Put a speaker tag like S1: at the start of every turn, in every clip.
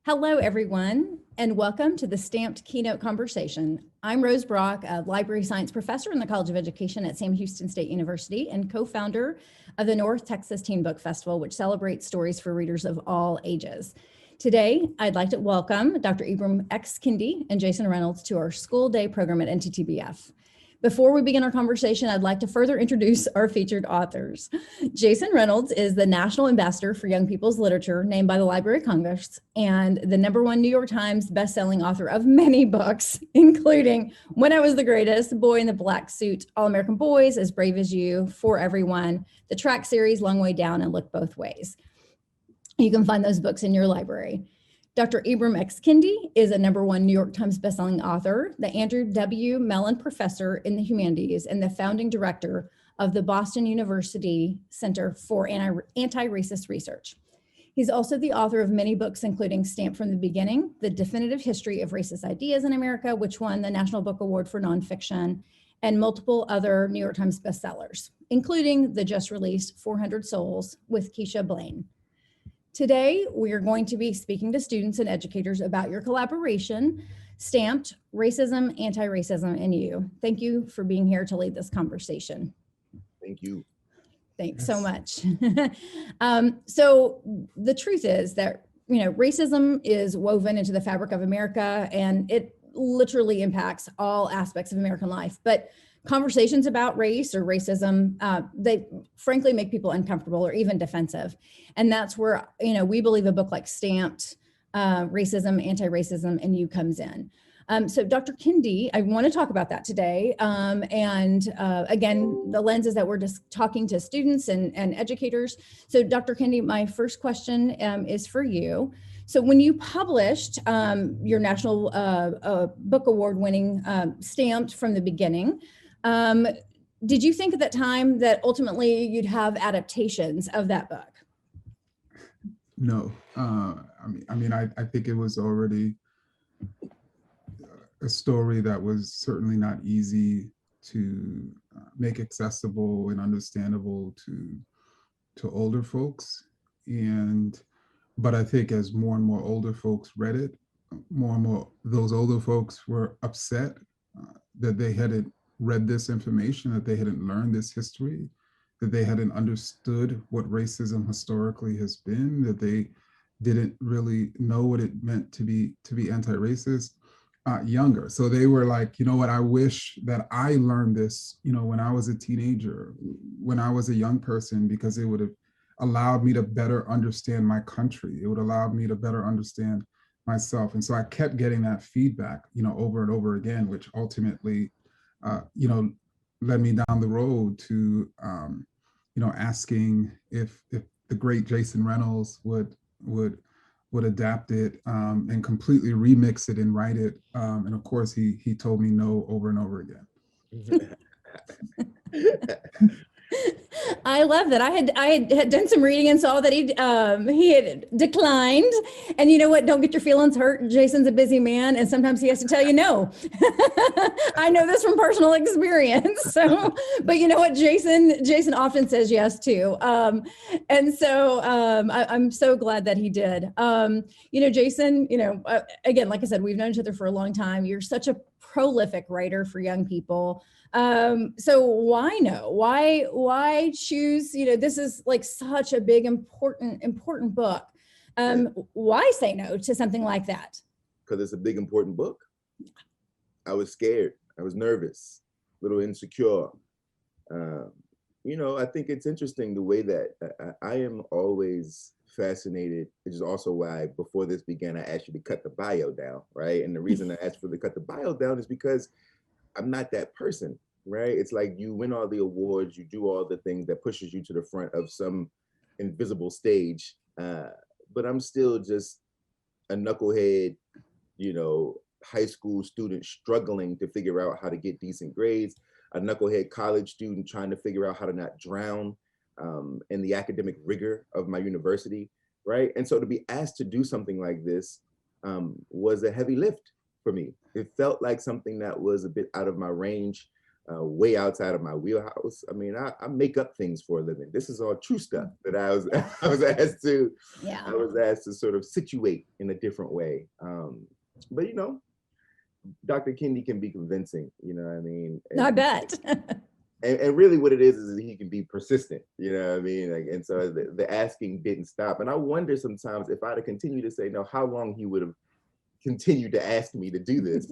S1: Hello, everyone, and welcome to the Stamped Keynote Conversation. I'm Rose Brock, a library science professor in the College of Education at Sam Houston State University and co-founder of the North Texas Teen Book Festival, which celebrates stories for readers of all ages. Today, I'd like to welcome Dr. Ibram X. Kendi and Jason Reynolds to our school day program at NTTBF. Before we begin our conversation, I'd like to further introduce our featured authors. Jason Reynolds is the National Ambassador for Young People's Literature, named by the Library of Congress, and the #1 New York Times bestselling author of many books, including When I Was the Greatest, Boy in the Black Suit, All American Boys, As Brave as You, For Everyone, the track series, Long Way Down, and Look Both Ways. You can find those books in your library. Dr. Ibram X. Kendi is a #1 New York Times bestselling author, the Andrew W. Mellon Professor in the Humanities, and the founding director of the Boston University Center for Anti-Racist Research. He's also the author of many books, including Stamped from the Beginning, The Definitive History of Racist Ideas in America, which won the National Book Award for Nonfiction, and multiple other New York Times bestsellers, including the just released 400 Souls with Keisha Blaine. Today, we are going to be speaking to students and educators about your collaboration, Stamped, Racism, Anti-Racism, and You. Thank you for being here to lead this conversation.
S2: Thank you.
S1: Thanks so much. So the truth is that, racism is woven into the fabric of America, and it literally impacts all aspects of American life. But conversations about race or racism, they frankly make people uncomfortable or even defensive. And that's where, we believe a book like Stamped, Racism, Anti-Racism, and You comes in. So Dr. Kendi, I want to talk about that today. And again, the lens is that we're just talking to students and educators. So Dr. Kendi, my first question is for you. So when you published your National Book Award winning Stamped from the Beginning, did you think at that time that ultimately you'd have adaptations of that book?
S3: No, I think it was already a story that was certainly not easy to make accessible and understandable to older folks. But I think as more and more older folks read it, more and more those older folks were upset that they hadn't read this information, that they hadn't learned this history, that they hadn't understood what racism historically has been, that they didn't really know what it meant to be anti-racist younger. So they were like, you know what, I wish that I learned this, when I was a teenager, when I was a young person, because it would have allowed me to better understand my country. It would allow me to better understand myself. And so I kept getting that feedback, over and over again, which ultimately led me down the road to, asking if the great Jason Reynolds would adapt it and completely remix it and write it. And of course, he told me no over and over again.
S1: I love that. I had done some reading and saw that he had declined. And you know what? Don't get your feelings hurt. Jason's a busy man, and sometimes he has to tell you no. I know this from personal experience. So, but you know what? Jason often says yes too. And so I'm so glad that he did. Jason, again, like I said, we've known each other for a long time. You're such a prolific writer for young people. So why no? Why choose, this is like such a big, important book. Why say no to something like that?
S2: Because it's a big, important book. I was scared. I was nervous, a little insecure. I think it's interesting the way that I am always fascinated, which is also why before this began, I asked you to cut the bio down, right? And the reason I asked for to cut the bio down is because I'm not that person, right? It's like you win all the awards, you do all the things that pushes you to the front of some invisible stage, but I'm still just a knucklehead, high school student struggling to figure out how to get decent grades, a knucklehead college student trying to figure out how to not drown in the academic rigor of my university, right? And so to be asked to do something like this was a heavy lift for me. It felt like something that was a bit out of my range. way outside of my wheelhouse. I mean, I make up things for a living. This is all true stuff that I was I was asked to
S1: Yeah.
S2: sort of situate in a different way. But Dr. Kendi can be convincing. You know what I mean?
S1: I bet.
S2: And really what it is he can be persistent, you know what I mean? Like, and so the asking didn't stop. And I wonder sometimes if I'd have continued to say no, how long he would have continued to ask me to do this.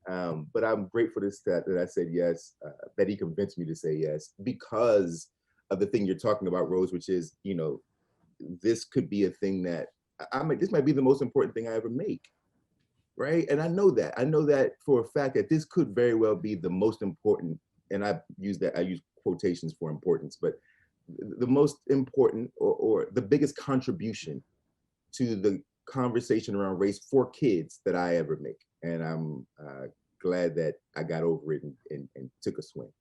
S2: But I'm grateful that I said yes, that he convinced me to say yes, because of the thing you're talking about, Rose, which is, this could be a thing that this might be the most important thing I ever make. Right. And I know that for a fact that this could very well be the most important, and I use quotations for importance, but the most important or the biggest contribution to the conversation around race for kids that I ever make. And I'm glad that I got over it and took a swing.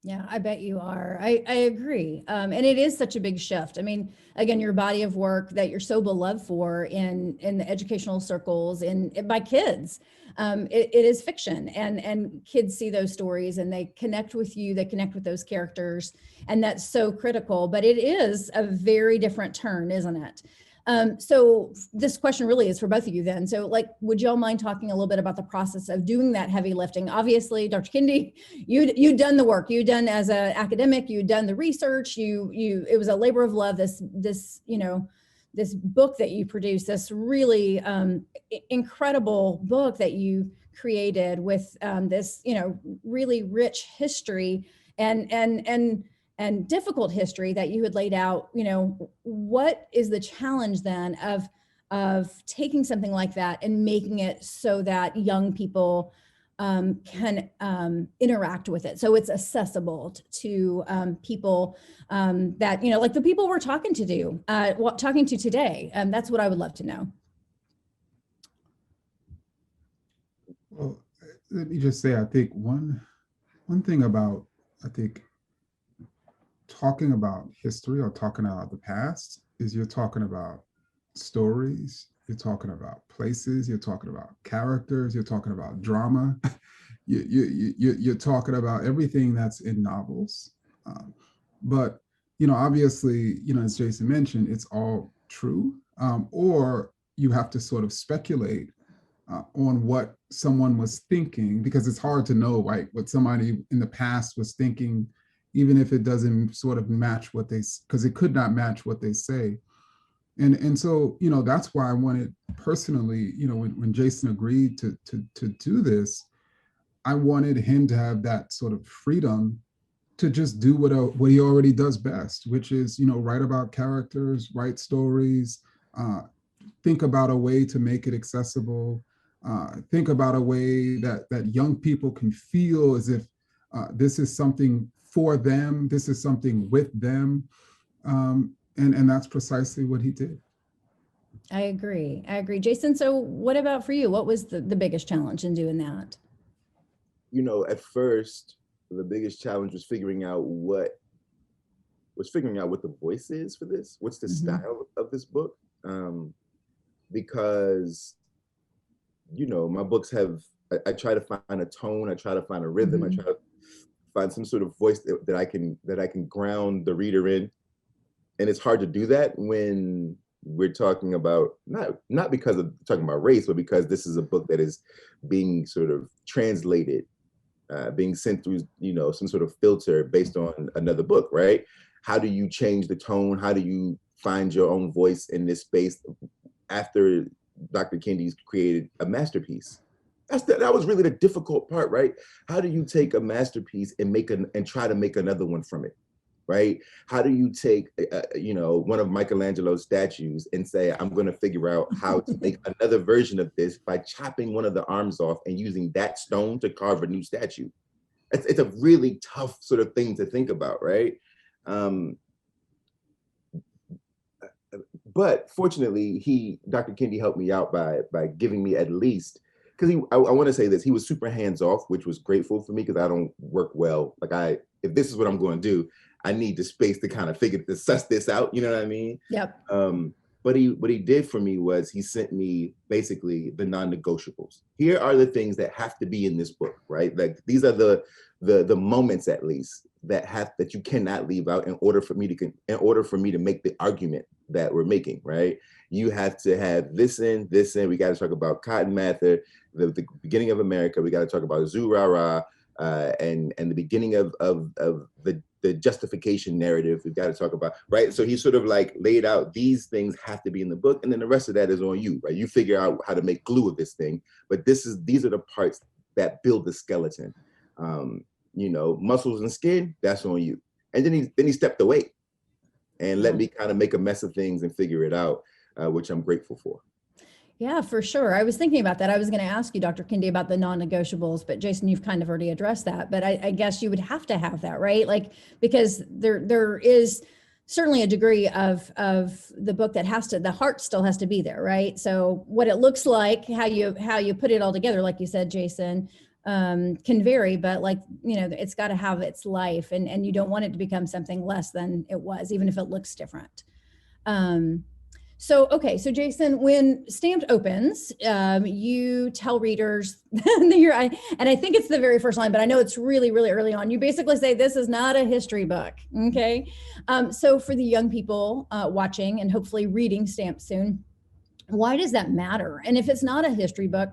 S1: Yeah, I bet you are. I agree. And it is such a big shift. I mean, again, your body of work that you're so beloved for in the educational circles and by kids, it is fiction, and kids see those stories and they connect with you, they connect with those characters, and that's so critical. But it is a very different turn, isn't it? So this question really is for both of you then. So would y'all mind talking a little bit about the process of doing that heavy lifting? Obviously, Dr. Kendi, you'd done the work, you'd done as an academic, you'd done the research, it was a labor of love, this book that you produced, this really incredible book that you created with this, really rich history and difficult history that you had laid out. What is the challenge then of taking something like that and making it so that young people can interact with it, so it's accessible to people that, like the people we're talking to today? That's what I would love to know.
S3: Well, let me just say, I think one thing about, talking about history or talking about the past is you're talking about stories, you're talking about places, you're talking about characters, you're talking about drama, you're talking about everything that's in novels. But obviously, as Jason mentioned, it's all true, or you have to sort of speculate on what someone was thinking, because it's hard to know, right, what somebody in the past was thinking, even if it doesn't sort of match because it could not match what they say. And so, that's why I wanted personally, when Jason agreed to do this, I wanted him to have that sort of freedom to just do what he already does best, which is, write about characters, write stories, think about a way to make it accessible, think about a way that young people can feel as if this is something for them, this is something with them. And that's precisely what he did.
S1: I agree. Jason, so what about for you? What was the biggest challenge in doing that?
S2: At first, the biggest challenge was figuring out what the voice is for this. What's the style of this book? Because, my books I try to find a tone, I try to find a rhythm, I try to find some sort of voice that I can ground the reader in. And it's hard to do that when we're talking about, not because of talking about race, but because this is a book that is being sort of translated, being sent through, some sort of filter based on another book, right? How do you change the tone? How do you find your own voice in this space after Dr. Kendi's created a masterpiece? That was really the difficult part, right? How do you take a masterpiece and try to make another one from it, right? How do you take, one of Michelangelo's statues and say, I'm going to figure out how to make another version of this by chopping one of the arms off and using that stone to carve a new statue? It's a really tough sort of thing to think about, right? But fortunately, Dr. Kendi helped me out by giving me at least, because I want to say this, he was super hands off, which was grateful for me because I don't work well. If this is what I'm going to do, I need the space to kind of suss this out. You know what I mean?
S1: Yep.
S2: But what he did for me was he sent me basically the non-negotiables. Here are the things that have to be in this book, right? Like these are the moments at least that you cannot leave out in order for me to make the argument that we're making, right? You have to have this in. We got to talk about Cotton Mather, the beginning of America. We got to talk about Zu Rara, and the beginning of the justification narrative. We've got to talk about, right? So he sort of like laid out these things have to be in the book, and then the rest of that is on you, right? You figure out how to make glue of this thing, but these are the parts that build the skeleton. Muscles and skin, that's on you. And then he stepped away and let me kind of make a mess of things and figure it out, which I'm grateful for.
S1: Yeah, for sure. I was thinking about that. I was going to ask you, Dr. Kendi, about the non-negotiables, but Jason, you've kind of already addressed that. But I guess you would have to have that, right? Like, because there is certainly a degree of the book that the heart still has to be there, right? So what it looks like, how you put it all together, like you said, Jason, can vary, but it's got to have its life, and you don't want it to become something less than it was, even if it looks different. So Jason, when Stamped opens, you tell readers, and I think it's the very first line, but I know it's really, really early on. You basically say, this is not a history book, okay? So for the young people watching and hopefully reading Stamped soon, why does that matter? And if it's not a history book,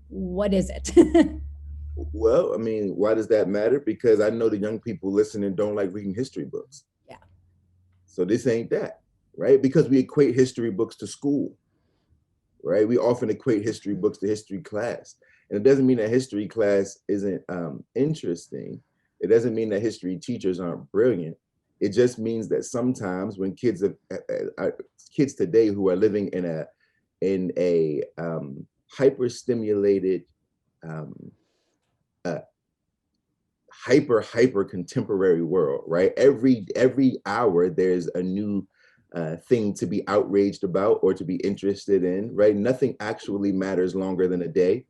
S1: what is it?
S2: Well, I mean, why does that matter? Because I know the young people listening don't like reading history books.
S1: Yeah.
S2: So this ain't that. Right? Because we equate history books to school, right? We often equate history books to history class. And it doesn't mean that history class isn't interesting. It doesn't mean that history teachers aren't brilliant. It just means that sometimes when kids today who are living in a hyper-stimulated, hyper contemporary world, right? Every hour there's a new thing to be outraged about or to be interested in, right? Nothing actually matters longer than a day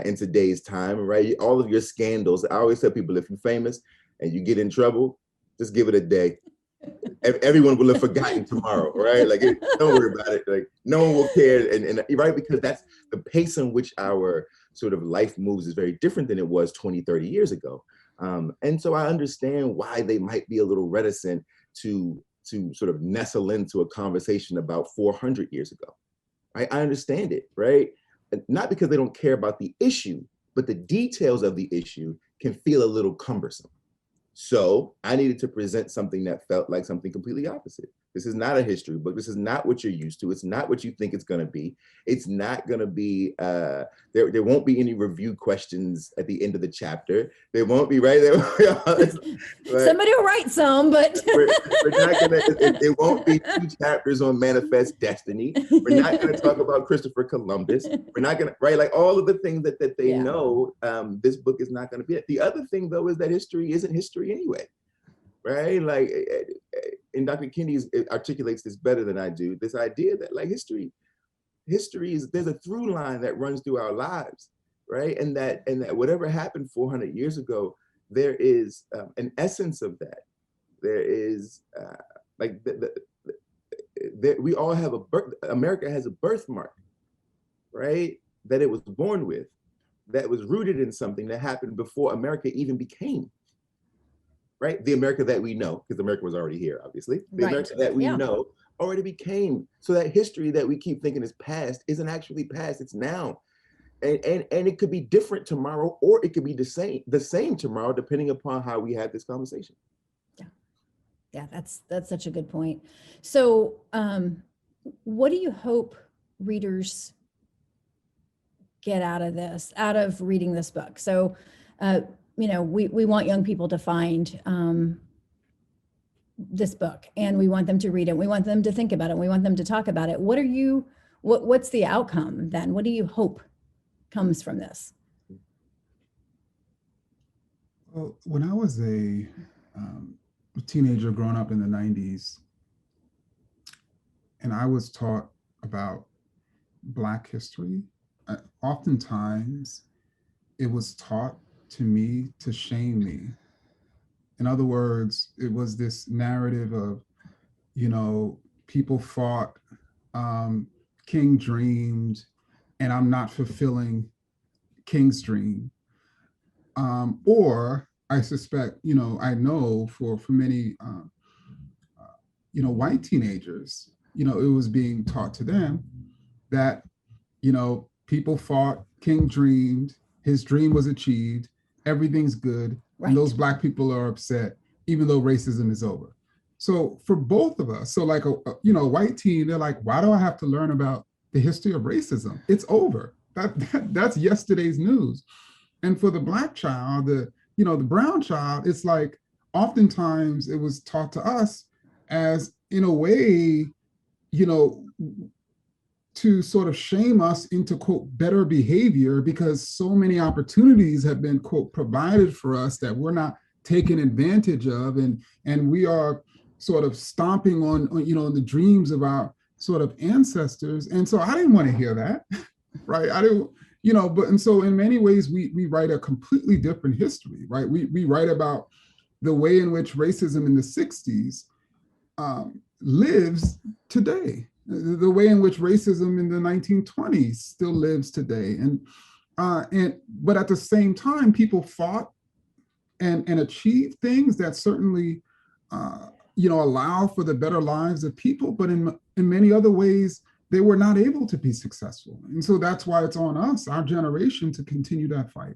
S2: in today's time, right? All of your scandals, I always tell people, if you're famous and you get in trouble, just give it a day. Everyone will have forgotten tomorrow, right? Like, don't worry about it. Like, no one will care. And right, because that's the pace in which our sort of life moves is very different than it was 20, 30 years ago. And so I understand why they might be a little reticent to sort of nestle into a conversation about 400 years ago. I understand it, right? Not because they don't care about the issue, but the details of the issue can feel a little cumbersome. So I needed to present something that felt like something completely opposite. This is not a history book. This is not what you're used to. It's not what you think it's going to be. It's not going to be, there won't be any review questions at the end of the chapter. There won't be, right?
S1: Somebody will write some, but
S2: we're not going to, it won't be 2 chapters on Manifest Destiny. We're not going to talk about Christopher Columbus. We're not going to, right? Like all of the things that they know, this book is not going to be it. The other thing though, is that history isn't history anyway. Right? Like, and Dr. Kendi articulates this better than I do, this idea that like history is, there's a through line that runs through our lives, right? And that whatever happened 400 years ago, there is an essence of that. There is we all have America has a birthmark, right? That it was born with, that was rooted in something that happened before America even became. Right? The America that we know, because America was already here, obviously. The America that we know already became. So that history that we keep thinking is past isn't actually past, it's now. And it could be different tomorrow, or it could be the same tomorrow, depending upon how we have this conversation.
S1: Yeah, that's such a good point. So what do you hope readers get out of reading this book? So we want young people to find this book, and we want them to read it. We want them to think about it. We want them to talk about it. What's the outcome then? What do you hope comes from this?
S3: Well, when I was a teenager growing up in the 90s, and I was taught about Black history, oftentimes it was taught to me to shame me. In other words, it was this narrative of, people fought King dreamed and I'm not fulfilling King's dream. Or I suspect, I know for many, white teenagers, it was being taught to them that, people fought, King dreamed, his dream was achieved, everything's good,
S1: Right.
S3: and those Black people are upset, even though racism is over. So for both of us, so like a white teen, they're like, why do I have to learn about the history of racism? It's over. That's yesterday's news. And for the Black child, the brown child, it's like oftentimes it was taught to us as, in a way, to sort of shame us into, quote, better behavior, because so many opportunities have been, quote, provided for us that we're not taken advantage of, and we are sort of stomping on the dreams of our sort of ancestors. And so I didn't want to hear that, right? I didn't, and so in many ways we write a completely different history, right? We write about the way in which racism in the 60s lives today, the way in which racism in the 1920s still lives today. But at the same time, people fought and achieved things that certainly allow for the better lives of people, but in many other ways, they were not able to be successful. And so that's why it's on us, our generation, to continue that fight.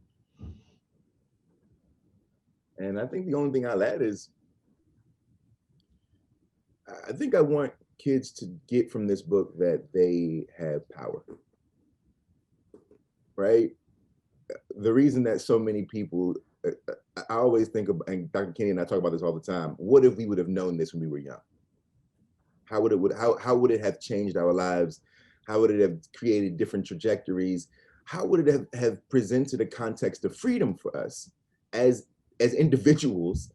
S2: And I think the only thing I'll add is, I think I want kids to get from this book that they have power, right? The reason that so many people, I always think of, and Dr. Kinney and I talk about this all the time, what if we would have known this when we were young? How would it have changed our lives? How would it have created different trajectories? How would it have presented a context of freedom for us as individuals,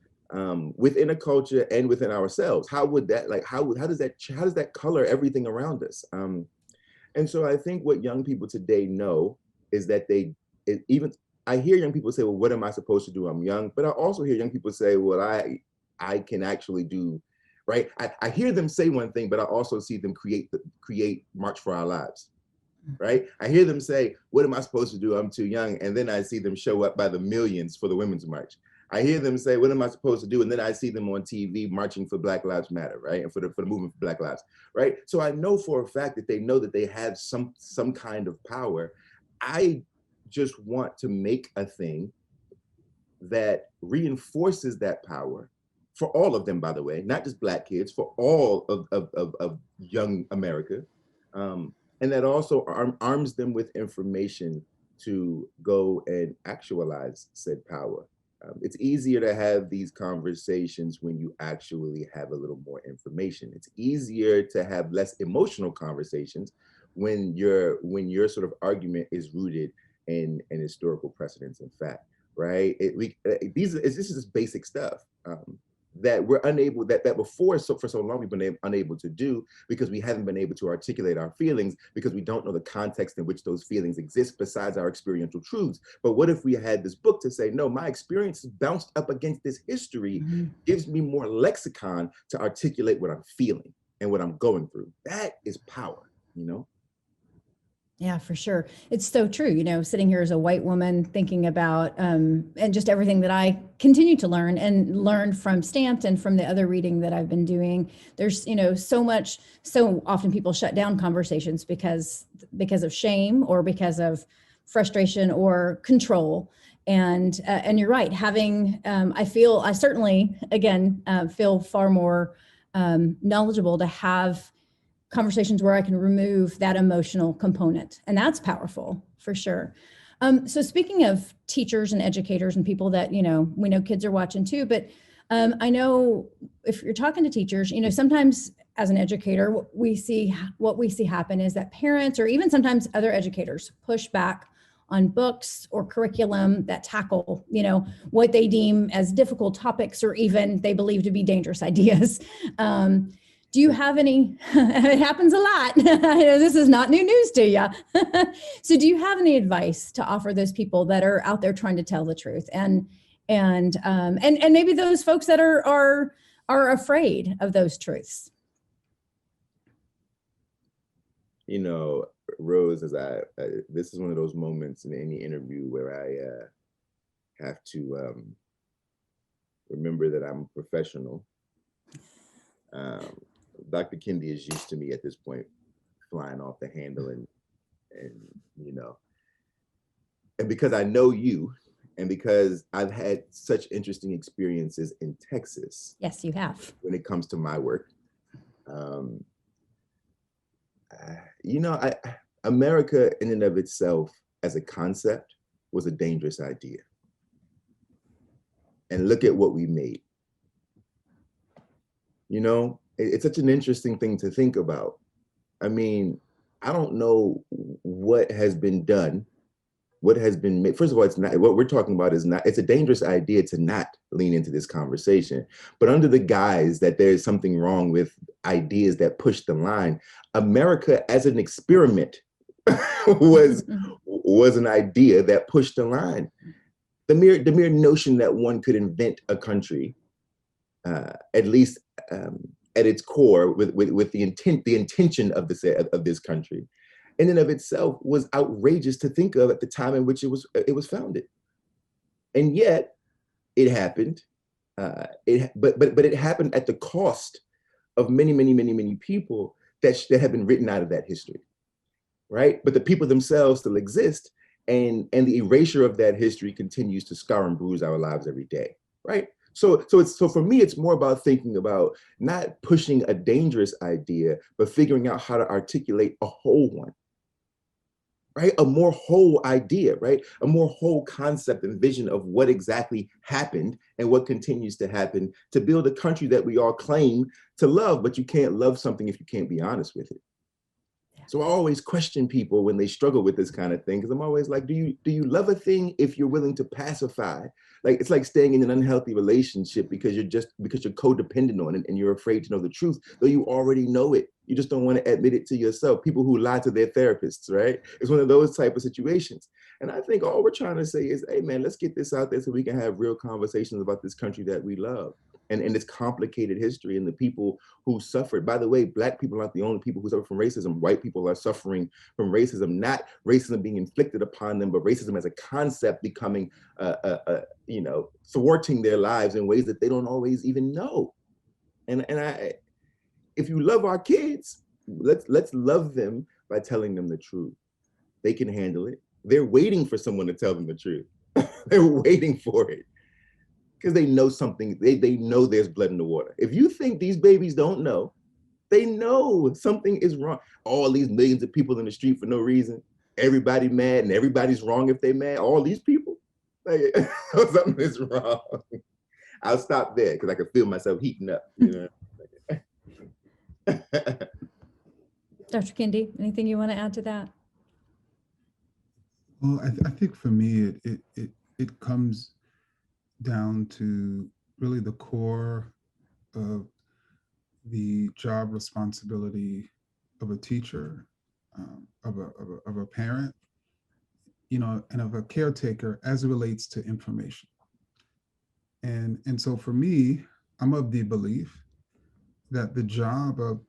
S2: within a culture and within ourselves? How would that, how does that color everything around us? And so I think what young people today know is that I hear young people say, well, what am I supposed to do? I'm young. But I also hear young people say, well, I can actually do, right? I hear them say one thing, but I also see them create March for Our Lives, right? I hear them say, what am I supposed to do? I'm too young. And then I see them show up by the millions for the Women's March. I hear them say, what am I supposed to do? And then I see them on TV marching for Black Lives Matter, right? And for the movement for Black Lives, right? So I know for a fact that they know that they have some kind of power. I just want to make a thing that reinforces that power for all of them, by the way, not just Black kids, for all of young America. And that also arms them with information to go and actualize said power. It's easier to have these conversations when you actually have a little more information. It's easier to have less emotional conversations when your sort of argument is rooted in historical precedents and fact, right? This is just basic stuff that we're unable, that before, so for so long we've been unable to do, because we haven't been able to articulate our feelings, because we don't know the context in which those feelings exist besides our experiential truths. But what if we had this book to say, no, my experience bounced up against this history, gives me more lexicon to articulate what I'm feeling and what I'm going through. That is power,
S1: Yeah, for sure. It's so true. Sitting here as a white woman thinking about, and just everything that I continue to learn from Stamped and from the other reading that I've been doing. There's, so often people shut down conversations because of shame or because of frustration or control. And you're right. I certainly, again, feel far more knowledgeable to have conversations where I can remove that emotional component. And that's powerful for sure. So speaking of teachers and educators and people that, we know kids are watching too, but I know if you're talking to teachers, sometimes as an educator, what we see happen is that parents or even sometimes other educators push back on books or curriculum that tackle, what they deem as difficult topics or even they believe to be dangerous ideas. Do you have any, it happens a lot. This is not new news to you. So do you have any advice to offer those people that are out there trying to tell the truth and maybe those folks that are afraid of those truths?
S2: you know, Rose, as this is one of those moments in any interview where I have to remember that I'm a professional. Dr. Kendi is used to me at this point flying off the handle, and you know, and because I know you, and because I've had such interesting experiences in Texas.
S1: Yes, you have.
S2: When it comes to my work, you know, America in and of itself as a concept was a dangerous idea. And look at what we made. You know, it's such an interesting thing to think about. I mean, I don't know what has been done, what has been made. First of all, it's not, what we're talking about is not, it's a dangerous idea to not lean into this conversation. But under the guise that there's something wrong with ideas that push the line, America as an experiment was an idea that pushed the line. The mere notion that one could invent a country, at least at its core, with the intention of this country, in and of itself was outrageous to think of at the time in which it was founded. And yet, it happened. But it happened at the cost of many people that have been written out of that history, right? But the people themselves still exist. And the erasure of that history continues to scar and bruise our lives every day, right? So for me, it's more about thinking about not pushing a dangerous idea, but figuring out how to articulate a whole one, right? A more whole idea, right? A more whole concept and vision of what exactly happened and what continues to happen to build a country that we all claim to love, but you can't love something if you can't be honest with it. So I always question people when they struggle with this kind of thing, because I'm always like, do you love a thing if you're willing to pacify? Like, it's like staying in an unhealthy relationship because you're codependent on it and you're afraid to know the truth, though you already know it. You just don't want to admit it to yourself. People who lie to their therapists, right? It's one of those type of situations. And I think all we're trying to say is, hey man, let's get this out there so we can have real conversations about this country that we love. And its complicated history and the people who suffered. By the way, Black people aren't the only people who suffer from racism. White people are suffering from racism, not racism being inflicted upon them, but racism as a concept becoming, you know, thwarting their lives in ways that they don't always even know. And if you love our kids, let's love them by telling them the truth. They can handle it. They're waiting for someone to tell them the truth. They're waiting for it. Because they know something, they know there's blood in the water. If you think these babies don't know, they know something is wrong. All these millions of people in the street for no reason, everybody mad and everybody's wrong if they mad, all these people, like, something is wrong. I'll stop there because I can feel myself heating up, you know.
S1: Dr. Kendi, anything you want to add to that?
S3: Well, I think for me, it comes down to really the core of the job responsibility of a teacher, of a parent, you know, and of a caretaker as it relates to information. And so for me, I'm of the belief that the job of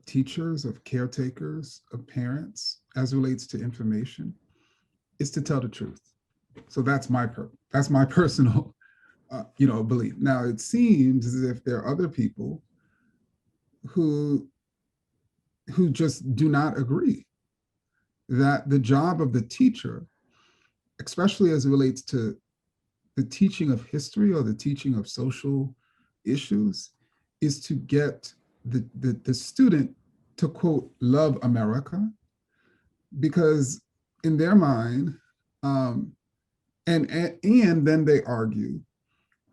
S3: teachers, of caretakers, of parents, as it relates to information, is to tell the truth. So that's my personal you know, belief. Now, it seems as if there are other people who just do not agree that the job of the teacher, especially as it relates to the teaching of history or the teaching of social issues, is to get the student to, quote, love America, because in their mind, and then they argue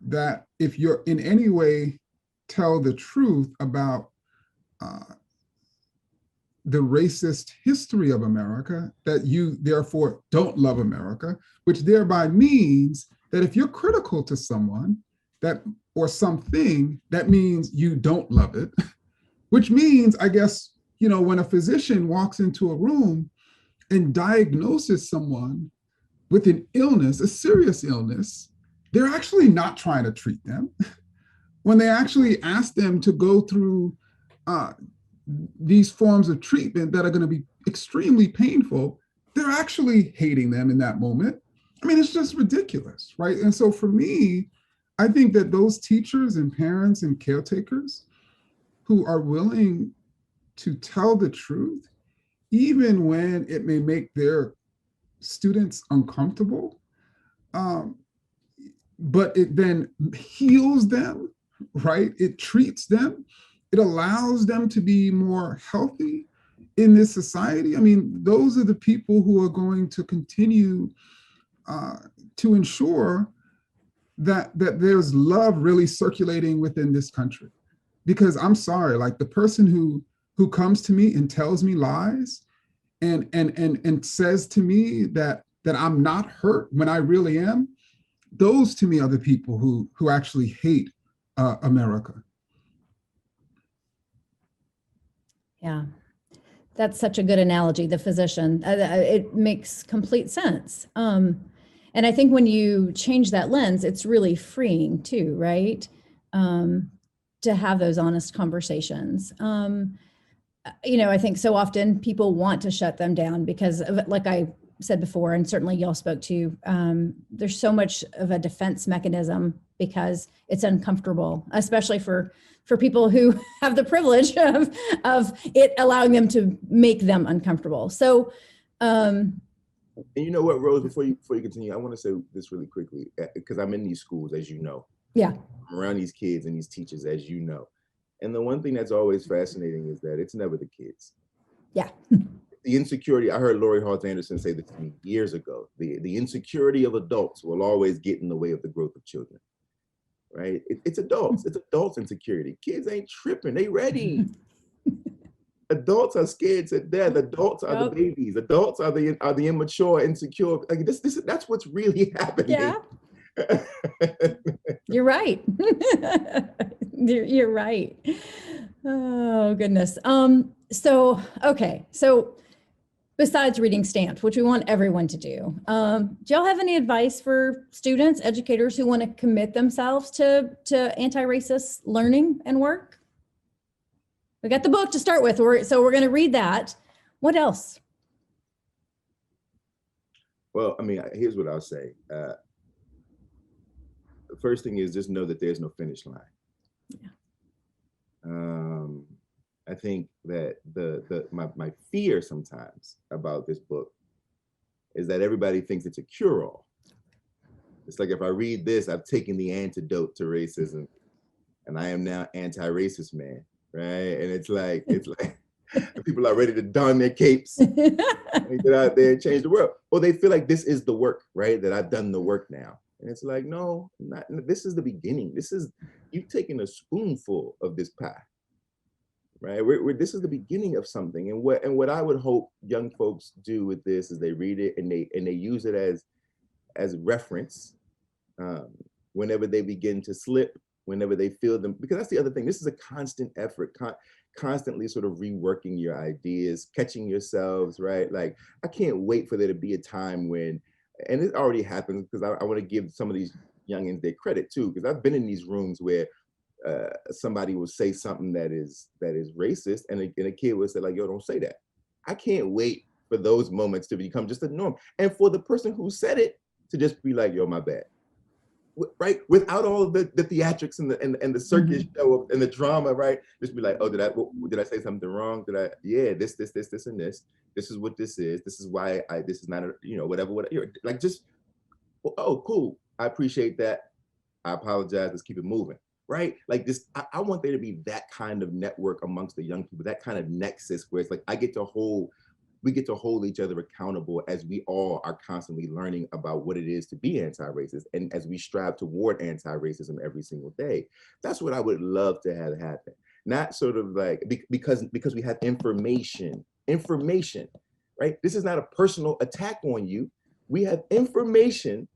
S3: that if you're in any way tell the truth about the racist history of America, that you therefore don't love America, which thereby means that if you're critical to someone that or something, that means you don't love it, which means, I guess, you know, when a physician walks into a room and diagnoses someone with an illness, a serious illness, they're actually not trying to treat them. When they actually ask them to go through these forms of treatment that are going to be extremely painful, they're actually hating them in that moment. I mean, it's just ridiculous, right? And so for me, I think that those teachers and parents and caretakers who are willing to tell the truth, even when it may make their students uncomfortable, but it then heals them, right? It treats them. It allows them to be more healthy in this society. I mean, those are the people who are going to continue to ensure that there's love really circulating within this country. Because I'm sorry, like the person who comes to me and tells me lies and says to me that I'm not hurt when I really am, those to me are the people who actually hate America.
S1: Yeah, that's such a good analogy, the physician. It makes complete sense. And I think when you change that lens, it's really freeing too, right? To have those honest conversations. I think so often people want to shut them down because of, like I said before, and certainly y'all spoke to, there's so much of a defense mechanism because it's uncomfortable, especially for people who have the privilege of it allowing them to make them uncomfortable. So,
S2: and you know what, Rose, before you continue, I want to say this really quickly, because I'm in these schools, as you know.
S1: Yeah.
S2: I'm around these kids and these teachers, as you know. And the one thing that's always fascinating is that it's never the kids.
S1: Yeah.
S2: The insecurity, I heard Lori Hart Anderson say this to me years ago. The insecurity of adults will always get in the way of the growth of children, right? It's adults. It's adults' insecurity. Kids ain't tripping. They ready. Adults are scared to death. Adults are the babies. Adults are the immature, insecure. Like that's what's really happening.
S1: Yeah. You're right. You're right. Oh, goodness. So besides reading Stamped, which we want everyone to do y'all have any advice for students, educators who want to commit themselves to anti-racist learning and work? We got the book to start with, so we're going to read that. What else?
S2: Well, I mean, here's what I'll say. The first thing is just know that there's no finish line. Yeah. I think that my fear sometimes about this book is that everybody thinks it's a cure-all. It's like, if I read this, I've taken the antidote to racism and I am now anti-racist man, right? And it's like people are ready to don their capes and get out there and change the world. Or they feel like this is the work, right? That I've done the work now. And it's like, no, this is the beginning. You've taken a spoonful of this pie, right? This is the beginning of something. And what I would hope young folks do with this is they read it and they use it as reference whenever they begin to slip, whenever they feel them, because that's the other thing. This is a constant effort, constantly sort of reworking your ideas, catching yourselves, right? Like, I can't wait for there to be a time when, and it already happens, because I want to give some of these youngins their credit too, because I've been in these rooms where somebody will say something that is racist, and a kid will say like, yo, don't say that. I can't wait for those moments to become just a norm, and for the person who said it to just be like, yo, my bad, right? Without all of the theatrics and the circus show and the drama, right? Just be like, oh, did I say something wrong? Yeah, this and this. This is what this is. This is why this is not whatever. Like, just, oh, cool. I appreciate that. I apologize. Let's keep it moving. Right? Like this, I want there to be that kind of network amongst the young people, that kind of nexus where it's like we get to hold each other accountable as we all are constantly learning about what it is to be anti-racist, and as we strive toward anti-racism every single day. That's what I would love to have happen. Not sort of like, because we have information, right? This is not a personal attack on you. We have information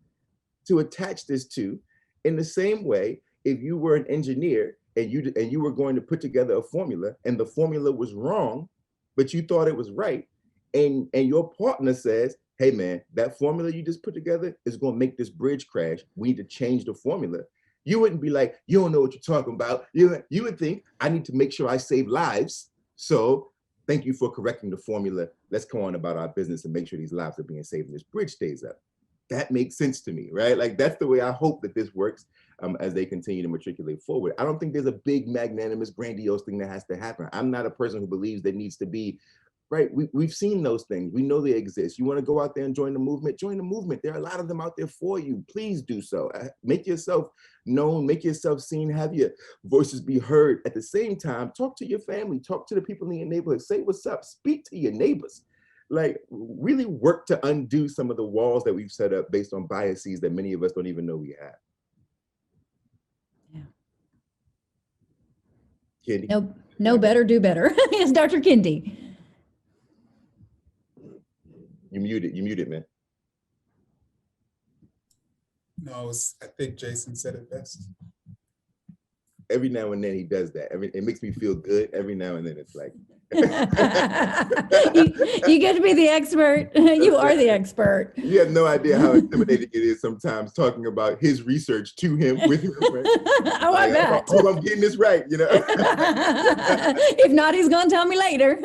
S2: to attach this to. In the same way, if you were an engineer and you were going to put together a formula and the formula was wrong, but you thought it was right, and your partner says, hey man, that formula you just put together is going to make this bridge crash. We need to change the formula. You wouldn't be like, you don't know what you're talking about. You would think, I need to make sure I save lives. So thank you for correcting the formula. Let's go on about our business and make sure these lives are being saved and this bridge stays up. That makes sense to me, right? Like that's the way I hope that this works as they continue to matriculate forward. I don't think there's a big, magnanimous, grandiose thing that has to happen. I'm not a person who believes there needs to be, right? We've seen those things. We know they exist. You want to go out there and join the movement? Join the movement. There are a lot of them out there for you. Please do so. Make yourself known, make yourself seen, have your voices be heard. At the same time, talk to your family, talk to the people in your neighborhood, say what's up, speak to your neighbors. Like really work to undo some of the walls that we've set up based on biases that many of us don't even know we have.
S1: Yeah.
S2: Kendi?
S1: No better, do better. Yes, Dr. Kendi.
S2: You muted, man.
S3: No, I think Jason said it best.
S2: Every now and then he does that. It makes me feel good. Every now and then it's like.
S1: you get to be the expert. You are the expert.
S2: You have no idea how intimidating it is sometimes talking about his research to him, with him. Right?
S1: Oh, like, I bet.
S2: I hope I'm getting this right, you know?
S1: If not, he's going to tell me later.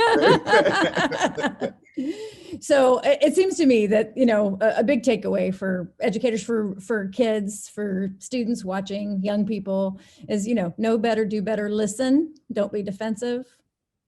S1: So it seems to me that, you know, a big takeaway for educators, for kids, for students watching, young people is, you know better, do better, listen, don't be defensive,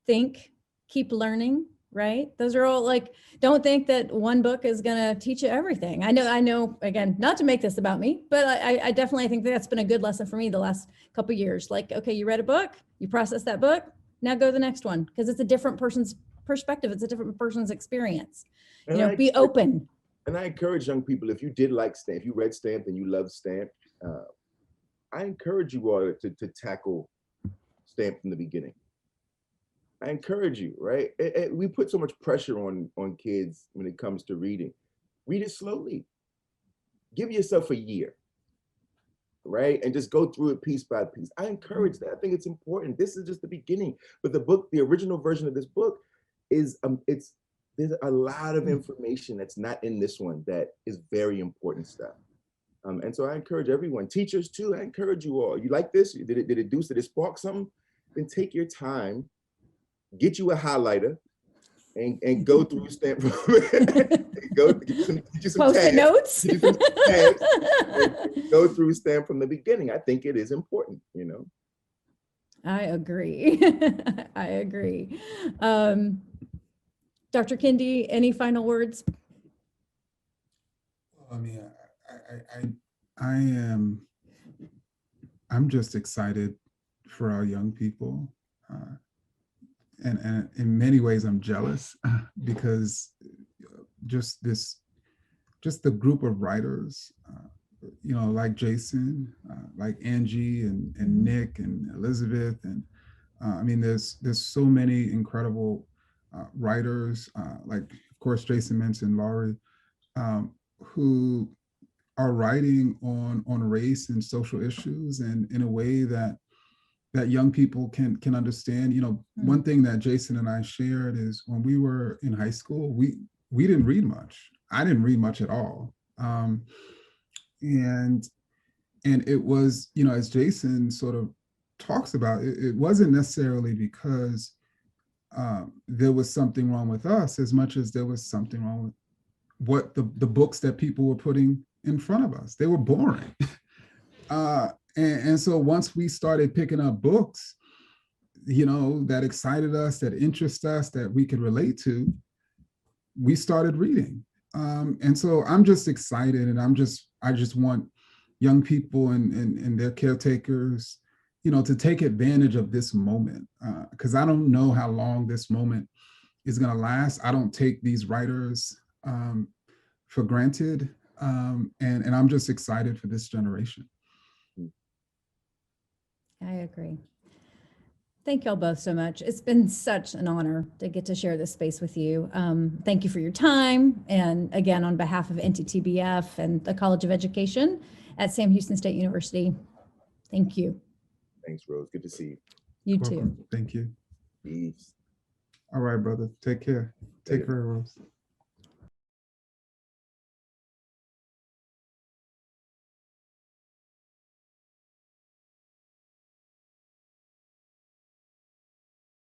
S1: think, keep learning, right? Those are all like, don't think that one book is going to teach you everything. I know, again, not to make this about me, but I definitely think that's been a good lesson for me the last couple of years. Like, okay, you read a book, you process that book, now go to the next one, because it's a different person's perspective. It's a different person's experience.
S2: And
S1: you know, be open.
S2: And I encourage young people, if you did like Stamped, if you read Stamped and you love Stamped, I encourage you all to tackle Stamped from the beginning. I encourage you, right? We put so much pressure on kids when it comes to reading. Read it slowly. Give yourself a year, right? And just go through it piece by piece. I encourage that. I think it's important. This is just the beginning. But the book, the original version of this book is, there's a lot of information that's not in this one that is very important stuff. And so I encourage everyone, teachers too, I encourage you all. You like this? Did it spark something? Then take your time, get you a highlighter, and go through Stamped. Go get you some
S1: Post-it notes.
S2: Go through Stamped from the beginning. I think it is important, you know.
S1: I agree. I agree. Dr. Kendi, any final words?
S3: I mean, I'm just excited for our young people. And in many ways, I'm jealous because just the group of writers, you know, like Jason, like Angie and Nick and Elizabeth. And I mean, there's so many incredible writers, like, of course, Jason mentioned Laurie, who are writing on race and social issues and in a way that young people can understand. You know, one thing that Jason and I shared is when we were in high school, we didn't read much. I didn't read much at all. And it was, you know, as Jason sort of talks about, it wasn't necessarily because there was something wrong with us as much as there was something wrong with what the books that people were putting in front of us. They were boring. And so once we started picking up books, you know, that excited us, that interest us, that we could relate to, we started reading. And so I'm just excited, and I just want young people and their caretakers, you know, to take advantage of this moment, because I don't know how long this moment is going to last. I don't take these writers for granted, and I'm just excited for this generation.
S1: I agree. Thank y'all both so much. It's been such an honor to get to share this space with you. Thank you for your time. And again, on behalf of NTTBF and the College of Education at Sam Houston State University, thank you.
S2: Thanks, Rose. Good to see you.
S1: You
S3: Welcome.
S1: too.
S3: Thank you.
S2: Peace.
S3: All right, brother. Take care. Take care, Rose.